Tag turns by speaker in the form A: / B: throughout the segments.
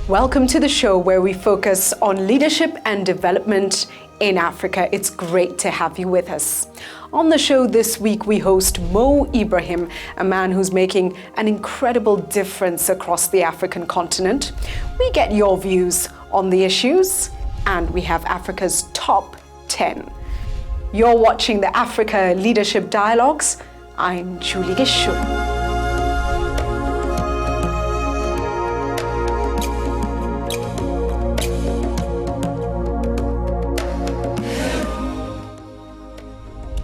A: Welcome to the show where we focus on leadership and development in Africa. It's great to have you with us. On the show this week, we host Mo Ibrahim, a man who's making an incredible difference across the African continent. We get your views on the issues, and we have Africa's top 10. You're watching the Africa Leadership Dialogues. I'm Julie Gichuru.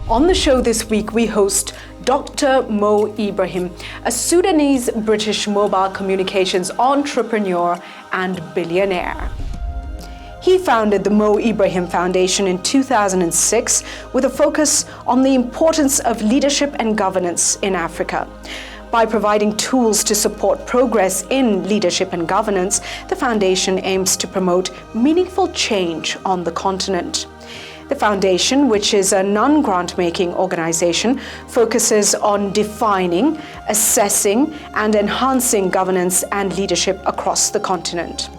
A: On the show this week, we host Dr. Mo Ibrahim, a Sudanese-British mobile communications entrepreneur and billionaire. He founded the Mo Ibrahim Foundation in 2006 with a focus on the importance of leadership and governance in Africa. By providing tools to support progress in leadership and governance, the foundation aims to promote meaningful change on the continent. The foundation, which is a non-grant-making organization, focuses on defining, assessing, and enhancing governance and leadership across the continent.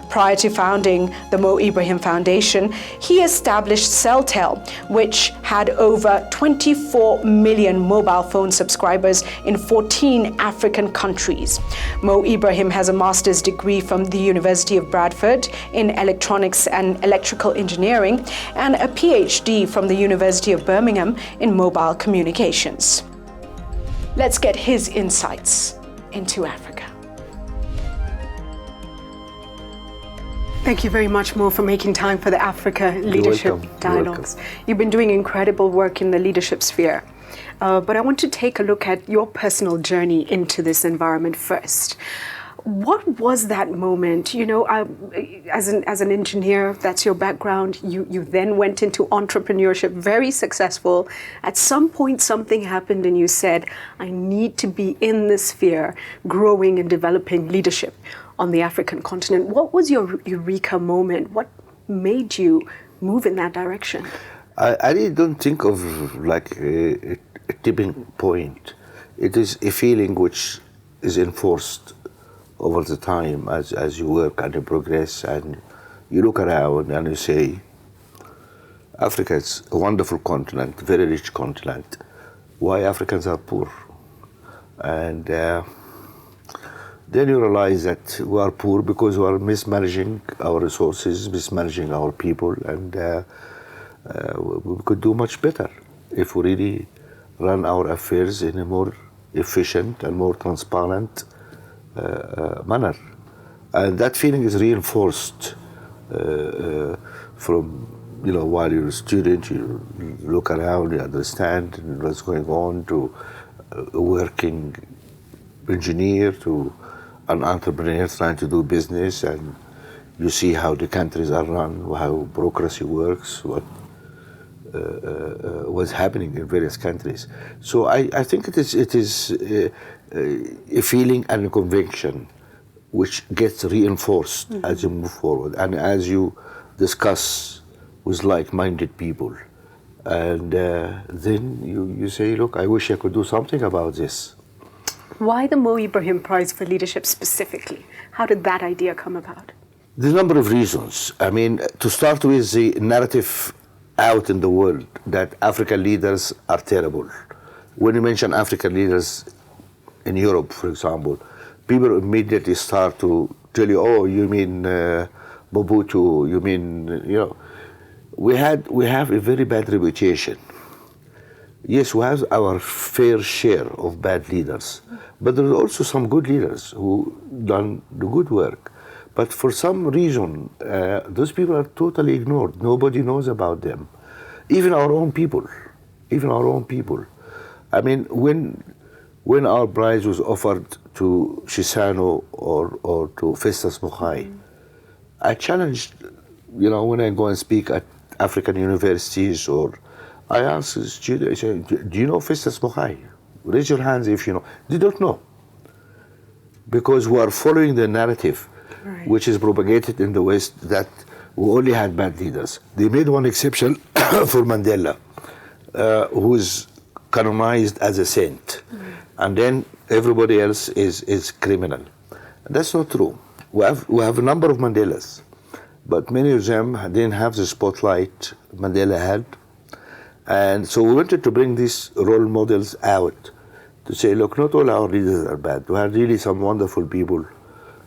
A: Prior to founding the Mo Ibrahim Foundation, he established Celtel, which had over 24 million mobile phone subscribers in 14 African countries. Mo Ibrahim has a master's degree from the University of Bradford in electronics and electrical engineering and a PhD from the University of Birmingham in mobile communications. Let's get his insights into Africa. Thank you very much, Mo, for making time for the Africa Leadership Dialogues. You've been doing incredible work in the leadership sphere. But I want to take a look at your personal journey into this environment first. What was that moment? You know, as an engineer, that's your background. You then went into entrepreneurship, very successful. At some point, something happened and you said, I need to be in this sphere, growing and developing leadership on the African continent. What was your eureka moment? What made you move in that direction?
B: I really don't think of like a tipping point. It is a feeling which is enforced over the time as you work and you progress and you look around and you say, Africa is a wonderful continent, very rich continent. Why Africans are poor? And then you realize that we are poor because we are mismanaging our resources, mismanaging our people, and we could do much better if we really run our affairs in a more efficient and more transparent manner. And that feeling is reinforced from, while you're a student, you look around, you understand what's going on, to a working engineer, to an entrepreneur trying to do business, and you see how the countries are run, how bureaucracy works, what's happening in various countries. So I think it is a feeling and a conviction which gets reinforced as you move forward and as you discuss with like-minded people. And then you say, look, I wish I could do something about this.
A: Why the Mo Ibrahim Prize for Leadership specifically? How did that idea come about?
B: There's a number of reasons. I mean, to start with, the narrative out in the world that African leaders are terrible. When you mention African leaders in Europe, for example, people immediately start to tell you, oh, you mean Mobutu, you mean, we have a very bad reputation. Yes, we have our fair share of bad leaders, but there are also some good leaders who done the good work. But for some reason, those people are totally ignored. Nobody knows about them. Even our own people. I mean, when our prize was offered to Shisano or to Festus Mogai, I challenged, when I go and speak at African universities, or I ask students, I say, do you know Festus Mogai? Raise your hands if you know. They don't know. Because we are following the narrative, right, which is propagated in the West, that we only had bad leaders. They made one exception for Mandela, who is canonized as a saint. And then everybody else is criminal. And that's not true. we have a number of Mandelas, but many of them didn't have the spotlight Mandela had. And so we wanted to bring these role models out to say, look, not all our leaders are bad. We have really some wonderful people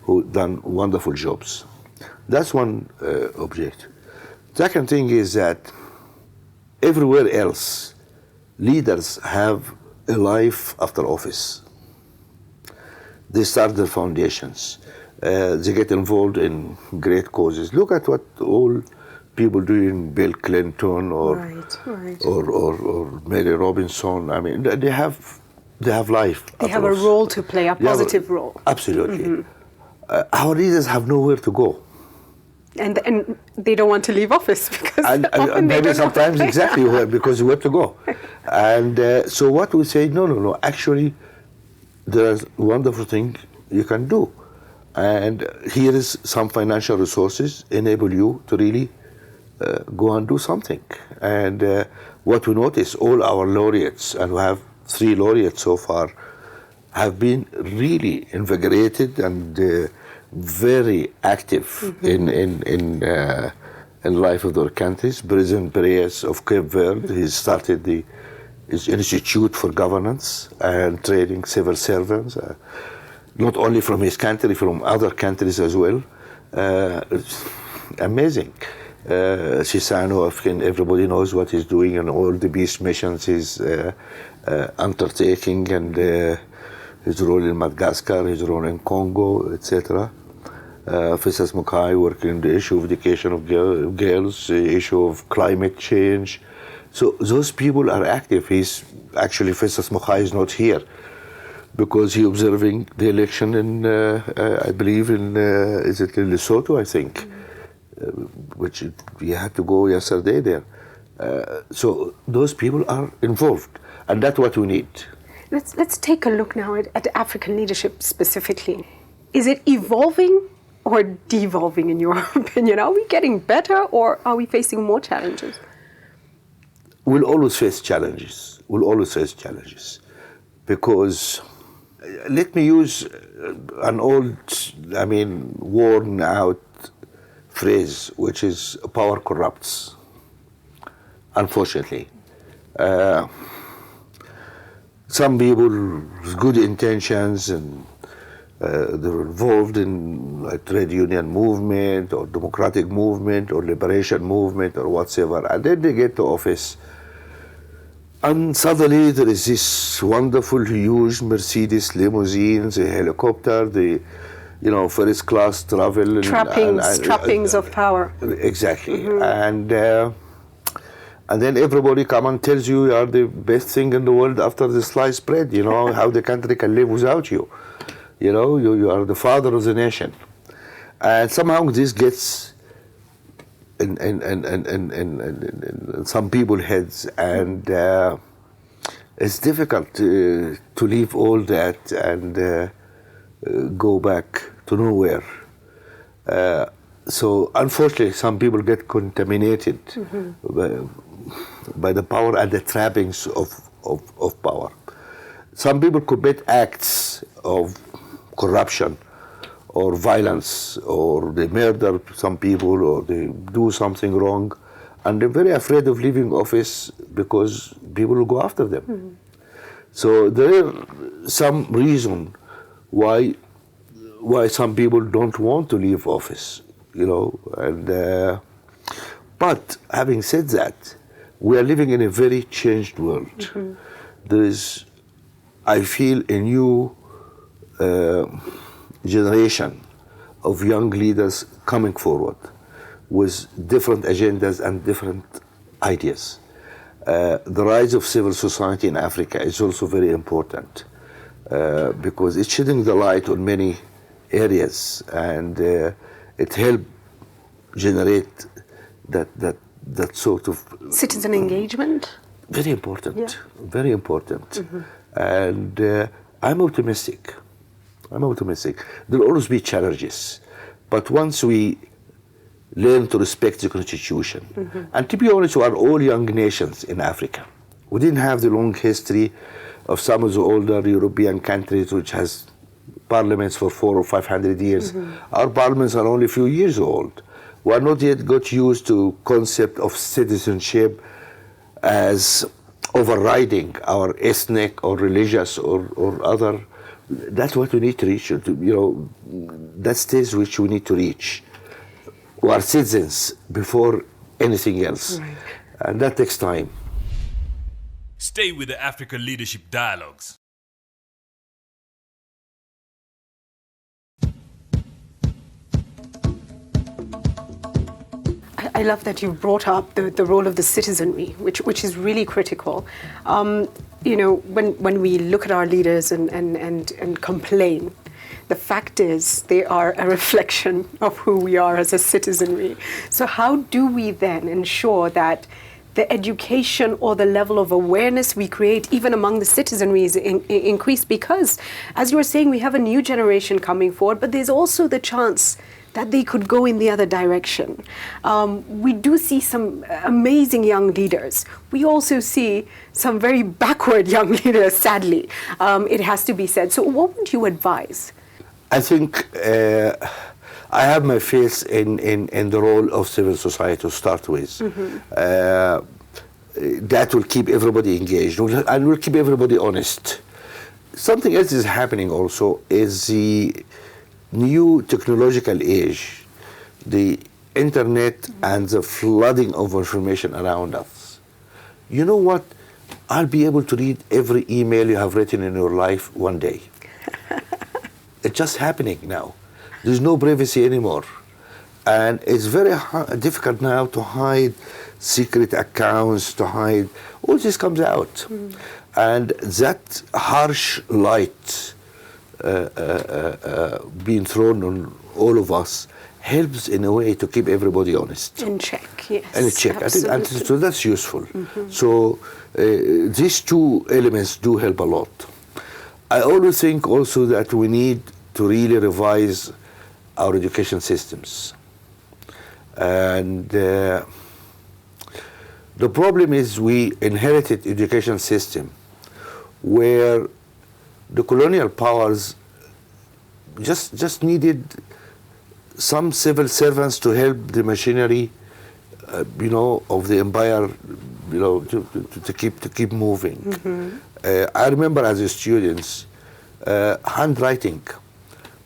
B: who done wonderful jobs. That's one object. Second thing is that everywhere else, leaders have a life after office. They start their foundations. They get involved in great causes. Look at what all people doing, Bill Clinton or Mary Robinson. I mean, they have life.
A: They have a role to play, a positive role.
B: Absolutely. Mm-hmm. Our leaders have nowhere to go.
A: And they don't want to leave office because often
B: maybe
A: they don't
B: sometimes exactly because where to go. And so what we say, no. Actually, there's wonderful thing you can do. And here is some financial resources enable you to really go and do something. And what we notice, all our laureates, and we have 3 laureates so far, have been really invigorated and very active in life of their countries. President Perez of Cape Verde, he started his Institute for Governance and Training Civil Servants, not only from his country, from other countries as well. It's amazing. Shisano, everybody knows what he's doing and all the peace missions he's undertaking, and his role in Madagascar, his role in Congo, etc. Festus Mokai working on the issue of education of girls, the issue of climate change. So those people are active. Festus Mokai is not here because he's observing the election in, I believe, is it in Lesotho, I think, which we had to go yesterday there. So those people are involved, and that's what we need.
A: Let's take a look now at African leadership specifically. Is it evolving or devolving in your opinion? Are we getting better or are we facing more challenges?
B: We'll always face challenges. Because let me use an old, worn out phrase, which is power corrupts, unfortunately. Some people with good intentions and they're involved in like trade union movement or democratic movement or liberation movement or whatsoever, and then they get to office, and suddenly there is this wonderful, huge Mercedes limousines, a helicopter, the first class travel,
A: trappings of power.
B: Exactly, mm-hmm. And then everybody come and tells you are the best thing in the world after the sliced bread. How the country can live without you. You are the father of the nation, and somehow this gets in some people's heads, and it's difficult to leave all that and go back to nowhere. So unfortunately, some people get contaminated by the power and the trappings of power. Some people commit acts of corruption or violence, or they murder some people, or they do something wrong, and they're very afraid of leaving office because people will go after them. Mm-hmm. So there is some reason why some people don't want to leave office, and but having said that, we are living in a very changed world. Mm-hmm. There is, I feel, a new generation of young leaders coming forward with different agendas and different ideas. The rise of civil society in Africa is also very important because it's shedding the light on many areas, and it helped generate that sort of
A: citizen engagement.
B: Very important,
A: yeah.
B: Very important. Mm-hmm. And I'm optimistic. There will always be challenges, but once we learn to respect the Constitution, mm-hmm. and to be honest, we are all young nations in Africa. We didn't have the long history of some of the older European countries, which has parliaments for 400 or 500 years. Our parliaments are only a few years old. We are not yet got used to concept of citizenship as overriding our ethnic or religious or other. That's what we need to reach. That stage which we need to reach. We are citizens before anything else,
A: Right.
B: and that takes time.
C: Stay with the Africa Leadership Dialogues.
A: I love that you brought up the role of the citizenry, which is really critical. When we look at our leaders and complain, the fact is they are a reflection of who we are as a citizenry. So how do we then ensure that the education or the level of awareness we create even among the citizenry is increased? Because, as you were saying, we have a new generation coming forward, but there's also the chance that they could go in the other direction. We do see some amazing young leaders. We also see some very backward young leaders, sadly, it has to be said. So what would you advise?
B: I think I have my faith in the role of civil society to start with. That will keep everybody engaged and will keep everybody honest. Something else is happening also is the new technological age, the internet and the flooding of information around us. You know what? I'll be able to read every email you have written in your life one day. It's just happening now. There's no privacy anymore. And it's very difficult now to hide secret accounts, to hide. All this comes out. And that harsh light being thrown on all of us helps in a way to keep everybody honest.
A: In check, yes.
B: And in check. I think,
A: Absolutely.
B: so that's useful. So these two elements do help a lot. I always think also that we need to really revise our education systems. And the problem is we inherited education system where the colonial powers just needed some civil servants to help the machinery, of the empire, to keep moving. I remember as a student, handwriting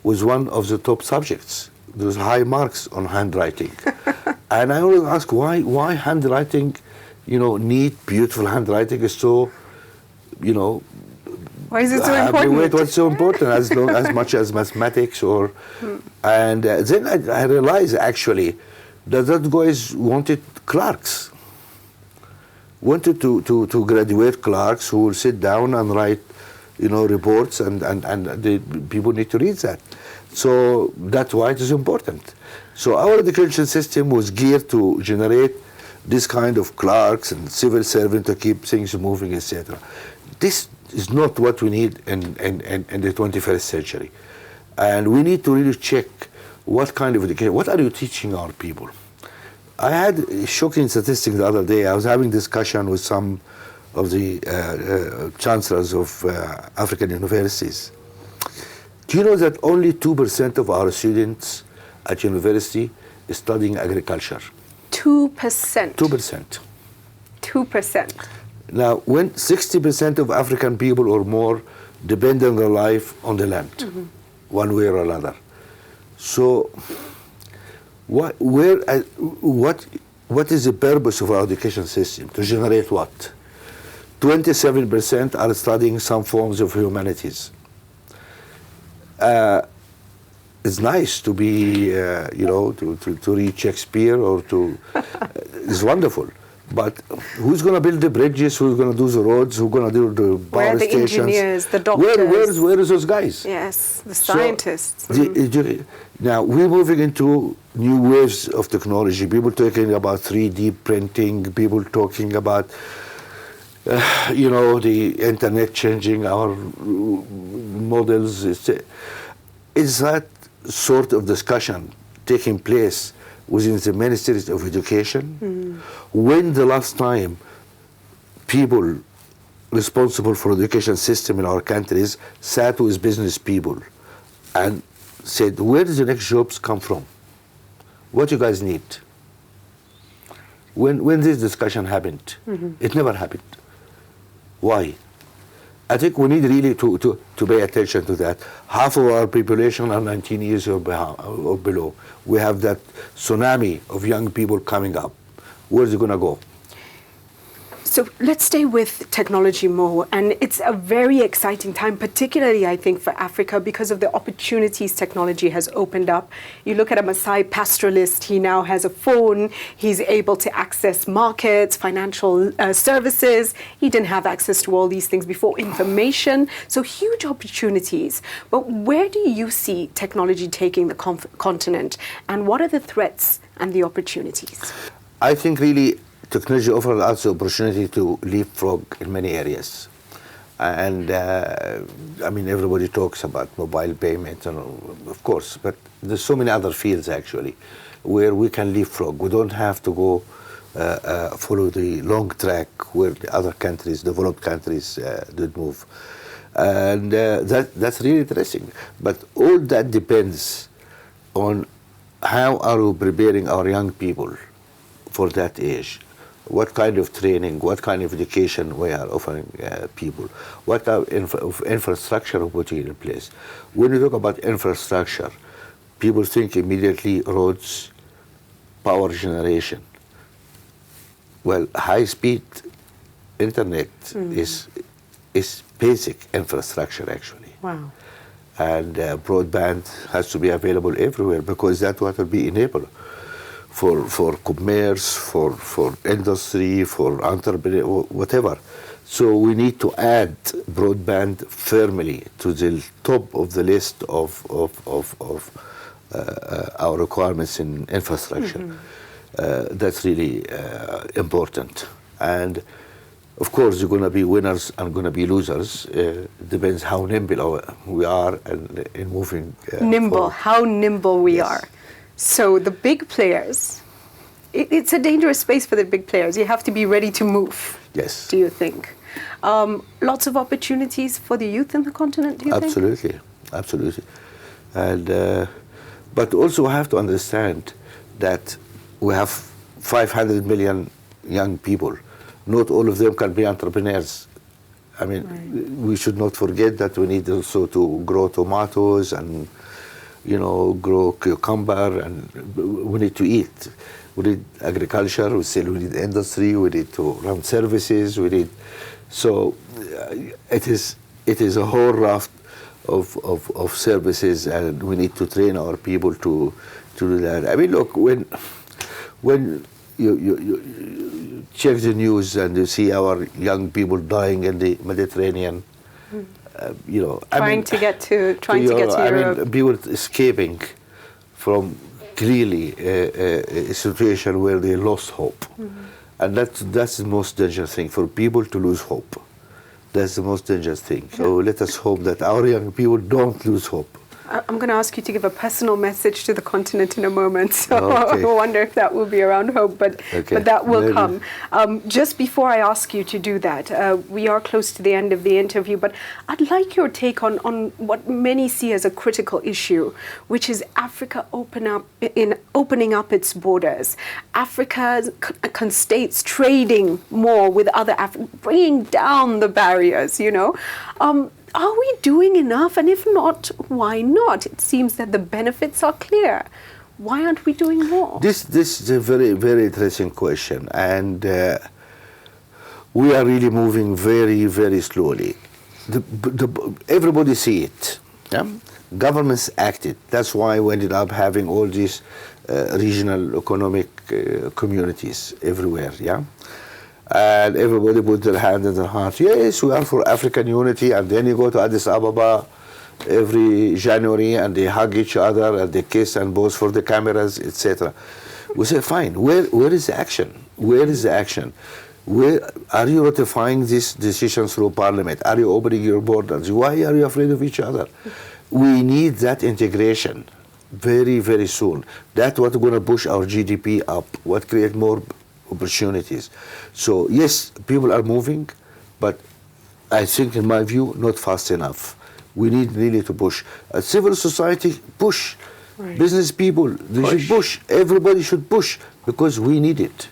B: was one of the top subjects. There was high marks on handwriting, and I always ask why handwriting, neat, beautiful handwriting is so,
A: Why is it so important?
B: What's so important as much as mathematics and then I realized actually that guys wanted clerks, wanted to graduate clerks who will sit down and write, reports and the people need to read that. So that's why it is important. So our education system was geared to generate this kind of clerks and civil servants to keep things moving, etc. This is not what we need in the 21st century. And we need to really check what kind of education, what are you teaching our people? I had a shocking statistic the other day. I was having discussion with some of the chancellors of African universities. Do you know that only 2% of our students at university is studying agriculture?
A: 2%.
B: 2%.
A: 2%.
B: Now, when 60% of African people or more depend on their life on the land, one way or another. So, what is the purpose of our education system? To generate what? 27% are studying some forms of humanities. It's nice to be, to read Shakespeare or to, it's wonderful. But who's going to build the bridges? Who's going to do the roads? Who's going to do the power stations?
A: Where are the engineers, the doctors?
B: Where is those guys?
A: Yes, the scientists.
B: So, now, we're moving into new waves of technology. People talking about 3D printing, people talking about, the internet changing our models. Is that sort of discussion taking place within the Ministries of Education? When the last time people responsible for the education system in our countries sat with business people and said, where does the next jobs come from? What do you guys need? When this discussion happened, it never happened. Why? I think we need really to pay attention to that. Half of our population are 19 years or below. We have that tsunami of young people coming up. Where's it going to go?
A: So let's stay with technology, Mo, and it's a very exciting time, particularly, I think, for Africa because of the opportunities technology has opened up. You look at a Maasai pastoralist, he now has a phone, he's able to access markets, financial services. He didn't have access to all these things before, information, so huge opportunities. But where do you see technology taking the continent, and what are the threats and the opportunities?
B: I think really technology offers us the opportunity to leapfrog in many areas. And I mean, everybody talks about mobile payments, and of course, but there's so many other fields actually where we can leapfrog. We don't have to go follow the long track where the other countries, developed countries, did move. And that's really interesting. But all that depends on how are we preparing our young people for that age. What kind of training, what kind of education we are offering people, what kind of infrastructure we put in place. When you talk about infrastructure, people think immediately roads, power generation. Well, high-speed internet is basic infrastructure actually.
A: Wow.
B: And broadband has to be available everywhere because that's what will be enabled for commerce, for industry, for entrepreneur, whatever. So we need to add broadband firmly to the top of the list of our requirements in infrastructure. That's really important. And of course, there are going to be winners and going to be losers. Depends how nimble we are in moving.
A: Nimble, how nimble we are. So the big players, it's a dangerous space for the big players. You have to be ready to move.
B: Yes.
A: Do you think? Lots of opportunities for the youth in the continent, do you think?
B: Absolutely, absolutely. And but also we have to understand that we have 500 million young people. Not all of them can be entrepreneurs. I mean, we should not forget that we need also to grow tomatoes and grow cucumber, and we need to eat. We need agriculture, we need industry, we need to run services, so it is a whole raft of services, and we need to train our people to do that. I mean, look, when you check the news and you see our young people dying in the Mediterranean,
A: trying to get to Europe.
B: I mean, people escaping from clearly a situation where they lost hope, and that's the most dangerous thing, for people to lose hope. That's the most dangerous thing. So let us hope that our young people don't lose hope.
A: I'm going to ask you to give a personal message to the continent in a moment. So
B: okay.
A: I wonder if that will be around hope, but that will come. Just before I ask you to do that, we are close to the end of the interview, but I'd like your take on what many see as a critical issue, which is Africa opening up its borders. Africa's states trading more with other bringing down the barriers, Are we doing enough? And if not, why not? It seems that the benefits are clear. Why aren't we doing more?
B: This is a very, very interesting question. And we are really moving very, very slowly. Everybody see it. Yeah? Governments acted. That's why we ended up having all these regional economic communities everywhere. Yeah. And everybody put their hand in their heart. Yes, we are for African unity. And then you go to Addis Ababa every January and they hug each other and they kiss and pose for the cameras, etc. We say, fine, where is the action? Where is the action? Where are you ratifying these decisions through Parliament? Are you opening your borders? Why are you afraid of each other? We need that integration very, very soon. That's what's going to push our GDP up, what create more opportunities. So yes, people are moving, but I think in my view, not fast enough. We need really to push. Civil society, push.
A: Right.
B: Business people, they should push. Everybody should push because we need it.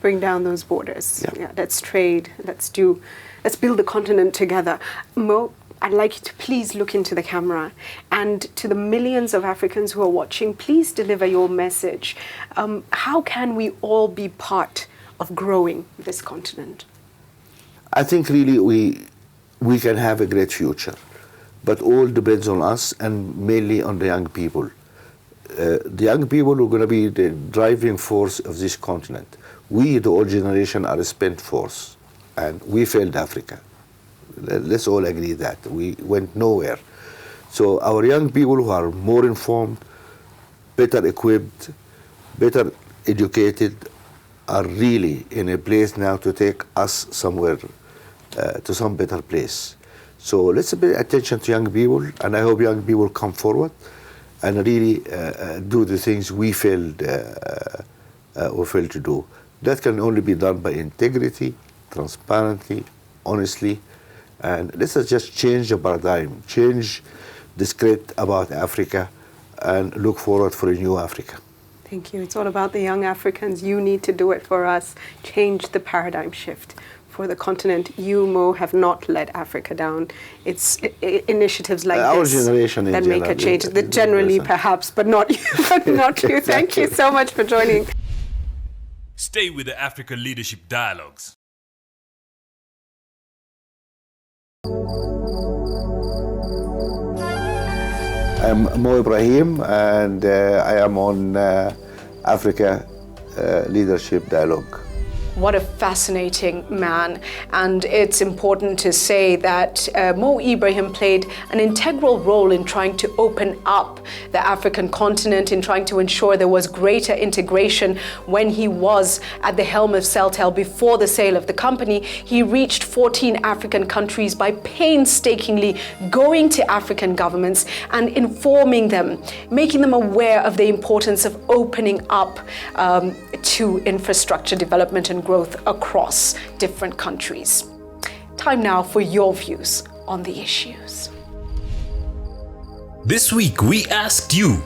A: Bring down those borders.
B: Yeah.
A: Let's trade. Let's build the continent together. Mo, I'd like you to please look into the camera, and to the millions of Africans who are watching, please deliver your message. How can we all be part of growing this continent?
B: I think really we can have a great future, but all depends on us and mainly on the young people. The young people are going to be the driving force of this continent. We, the old generation, are a spent force, and we failed Africa. Let's all agree that. We went nowhere. So our young people who are more informed, better equipped, better educated, are really in a place now to take us somewhere, to some better place. So let's pay attention to young people, and I hope young people come forward and really do the things we failed to do. That can only be done by integrity, transparently, honestly, and let's just change the paradigm, change the script about Africa, and look forward for a new Africa.
A: Thank you. It's all about the young Africans. You need to do it for us. Change the paradigm shift for the continent. You, Mo, have not let Africa down. It's initiatives like
B: our
A: this
B: generation
A: that make a change. Generally, perhaps, but not you. But not you. Thank you so much for joining.
C: Stay with the Africa Leadership Dialogues.
B: I'm Mo Ibrahim, and I am on Africa Leadership Dialogue.
A: What a fascinating man. And it's important to say that Mo Ibrahim played an integral role in trying to open up the African continent, in trying to ensure there was greater integration. When he was at the helm of Celtel before the sale of the company, he reached 14 African countries by painstakingly going to African governments and informing them, making them aware of the importance of opening up to infrastructure development and growth across different countries. Time now for your views on the issues.
D: This week we asked you,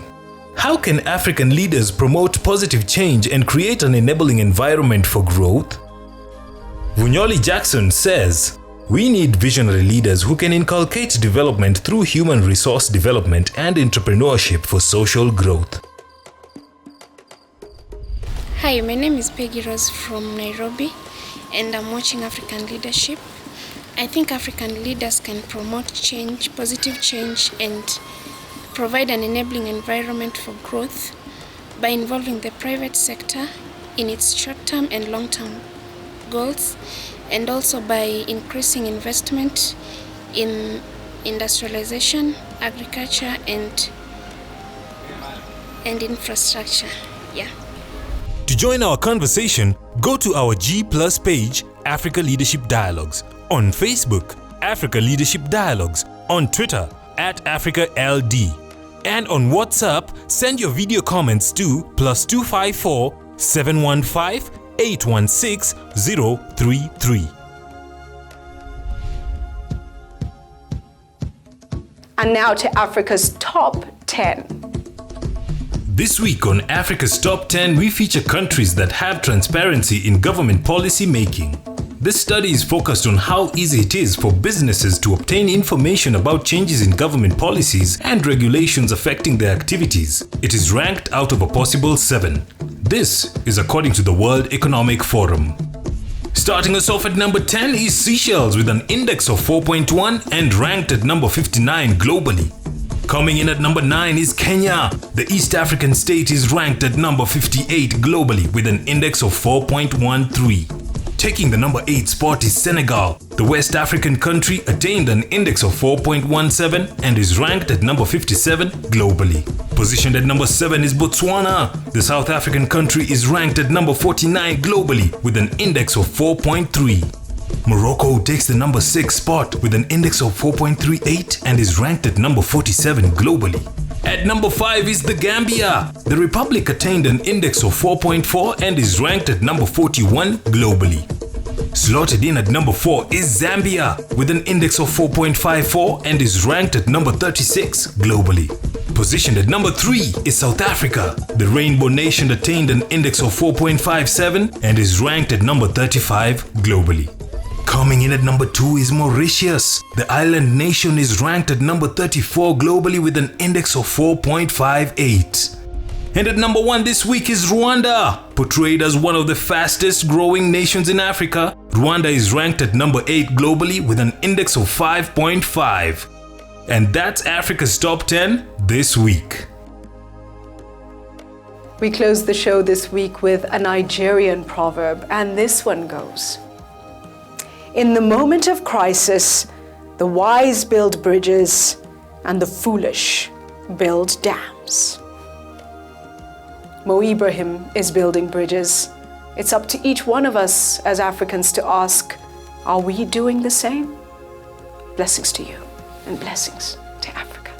D: how can African leaders promote positive change and create an enabling environment for growth? Vunyoli Jackson says, we need visionary leaders who can inculcate development through human resource development and entrepreneurship for social growth.
E: Hi, my name is Peggy Rose from Nairobi, and I'm watching African Leadership. I think African leaders can promote change, positive change, and provide an enabling environment for growth by involving the private sector in its short-term and long-term goals, and also by increasing investment in industrialization, agriculture, and infrastructure. Yeah.
D: To join our conversation, go to our G+ page, Africa Leadership Dialogues, on Facebook, Africa Leadership Dialogues, on Twitter, @AfricaLD, and on WhatsApp, send your video comments to +254 715 816 033.
A: And now to Africa's top 10.
D: This week on Africa's Top 10, we feature countries that have transparency in government policy making. This study is focused on how easy it is for businesses to obtain information about changes in government policies and regulations affecting their activities. It is ranked out of a possible 7. This is according to the World Economic Forum. Starting us off at number 10 is Seychelles with an index of 4.1 and ranked at number 59 globally. Coming in at number 9 is Kenya. The East African state is ranked at number 58 globally with an index of 4.13. Taking the number 8 spot is Senegal. The West African country attained an index of 4.17 and is ranked at number 57 globally. Positioned at number 7 is Botswana. The South African country is ranked at number 49 globally with an index of 4.3. Morocco takes the number 6 spot with an index of 4.38 and is ranked at number 47 globally. At number 5 is the Gambia. The republic attained an index of 4.4 and is ranked at number 41 globally. Slotted in at number 4 is Zambia with an index of 4.54 and is ranked at number 36 globally. Positioned at number 3 is South Africa. The Rainbow Nation attained an index of 4.57 and is ranked at number 35 globally. Coming in at number 2 is Mauritius. The island nation is ranked at number 34 globally with an index of 4.58. And at number 1 this week is Rwanda. Portrayed as one of the fastest growing nations in Africa, Rwanda is ranked at number 8 globally with an index of 5.5. And that's Africa's Top 10 this week.
A: We close the show this week with a Nigerian proverb, and this one goes: in the moment of crisis, the wise build bridges and the foolish build dams. Mo Ibrahim is building bridges. It's up to each one of us as Africans to ask, are we doing the same? Blessings to you and blessings to Africa.